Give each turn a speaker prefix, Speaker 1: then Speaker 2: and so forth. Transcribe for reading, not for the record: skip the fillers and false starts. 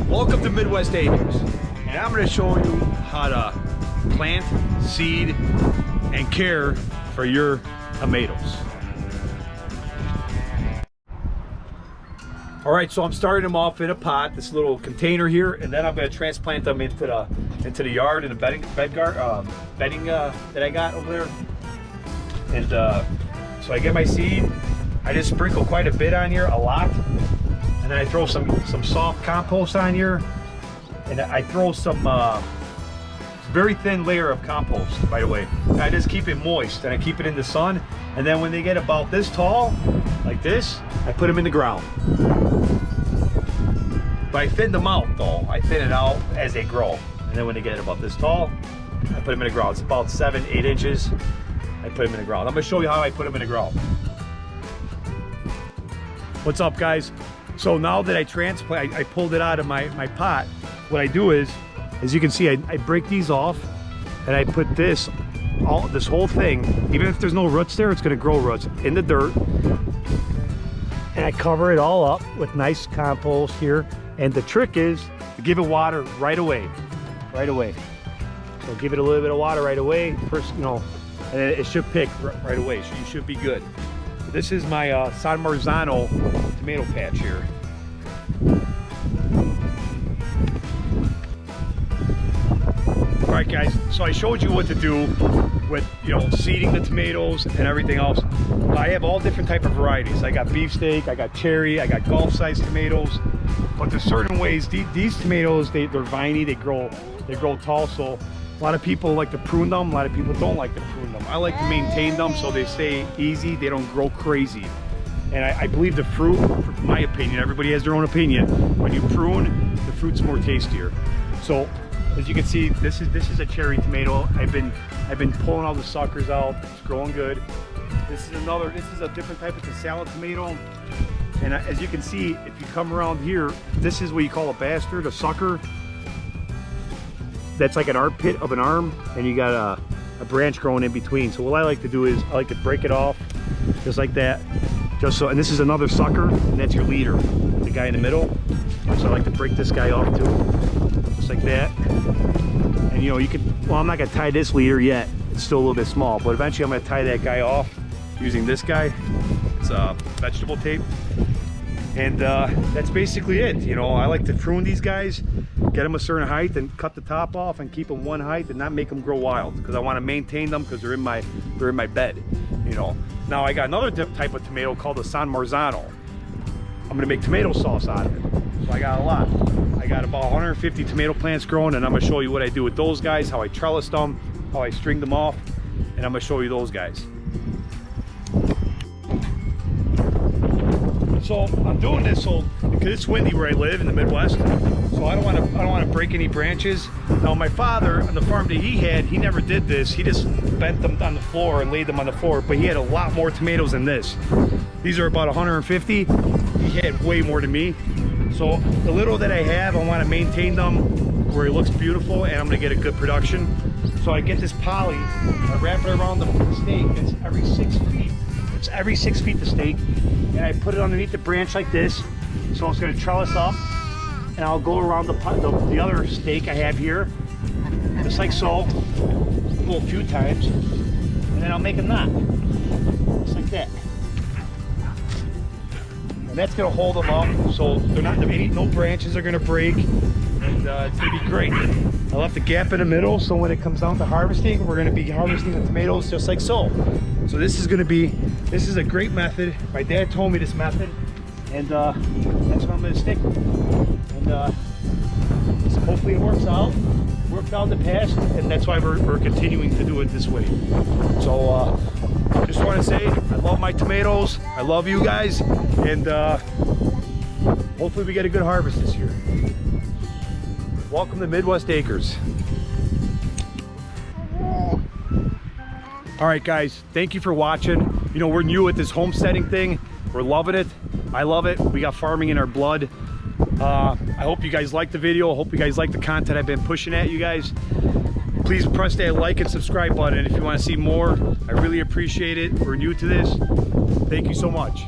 Speaker 1: Welcome to Midwest Acres, and I'm going to show you how to plant, seed, and care for your tomatoes. All right, so I'm starting them off in a pot, this little container here, and then I'm going to transplant them into the yard in the bedding that I got over there. And so I get my seed. I just sprinkle quite a bit on here, a lot. And then I throw some soft compost on here, and I throw some very thin layer of compost, by the way. And I just keep it moist, and I keep it in the sun. And then when they get about this tall, like this, I put them in the ground. But I thin them out though. I thin it out as they grow. And then when they get about this tall, I put them in the ground. It's about 7-8 inches. I put them in the ground. I'm gonna show you how I put them in the ground. What's up, guys? So now that I transplant, I pulled it out of my pot. What I do is, as you can see, I break these off, and I put this whole thing, even if there's no roots there, it's gonna grow roots in the dirt. And I cover it all up with nice compost here. And the trick is to give it water right away, So give it a little bit of water right away, first, you know, and it should pick right away, so you should be good. This is my San Marzano tomato patch here. All right, guys, so I showed you what to do with, you know, seeding the tomatoes and everything else. I have all different type of varieties. I got beefsteak, I got cherry, I got golf-sized tomatoes. But there's certain ways, these tomatoes, they're viney, they grow tall, so a lot of people like to prune them, a lot of people don't like to prune them. I like to maintain them so they stay easy, they don't grow crazy. And I believe the fruit, in my opinion, everybody has their own opinion, when you prune, the fruit's more tastier. So as you can see, this is a cherry tomato. I've been pulling all the suckers out, it's growing good. This is a different type of salad tomato. And as you can see, if you come around here, this is what you call a bastard, a sucker. That's like an armpit of an arm, and you got a branch growing in between. So what I like to do is I like to break it off just like that, just so. And this is another sucker, and that's your leader, the guy in the middle. So I like to break this guy off too, just like that. And you know, you can, well, I'm not gonna tie this leader yet, it's still a little bit small, but eventually I'm gonna tie that guy off using this guy. It's vegetable tape. And that's basically it. You know, I like to prune these guys, get them a certain height, and cut the top off and keep them one height and not make them grow wild, because I want to maintain them because they're in my bed. You know. Now I got another type of tomato called the San Marzano. I'm gonna make tomato sauce out of it. So I got a lot. I got about 150 tomato plants growing, and I'm gonna show you what I do with those guys, how I trellis them, how I string them off, and I'm gonna show you those guys. So I'm doing this because it's windy where I live in the Midwest, so I don't want to break any branches. Now my father, on the farm that he never did this. He just bent them on the floor and laid them on the floor, but he had a lot more tomatoes than this. These are about 150. He had way more than me. So the little that I have, I want to maintain them where it looks beautiful, and I'm going to get a good production. So I get this poly, I wrap it around the stake. It's every 6 feet. It's every 6 feet the stake. And I put it underneath the branch like this, so it's going to trellis up, and I'll go around the other stake I have here, just like so, go a few times, and then I'll make a knot, just like that. And that's going to hold them up, so they're not, no branches are going to break, and it's going to be great. I left the gap in the middle, so when it comes down to harvesting, we're going to be harvesting the tomatoes just like so. So this is a great method. My dad told me this method, and that's what I'm going to stick with. And so hopefully it works out. It worked out in the past, and that's why we're continuing to do it this way. So just want to say I love my tomatoes. I love you guys, and hopefully we get a good harvest this year. Welcome to Midwest Acres. All right, guys, thank you for watching. You know, we're new at this homesteading thing. We're loving it. I love it. We got farming in our blood. I hope you guys like the video. I hope you guys like the content I've been pushing at you guys. Please press that like and subscribe button if you want to see more. I really appreciate it. We're new to this. Thank you so much.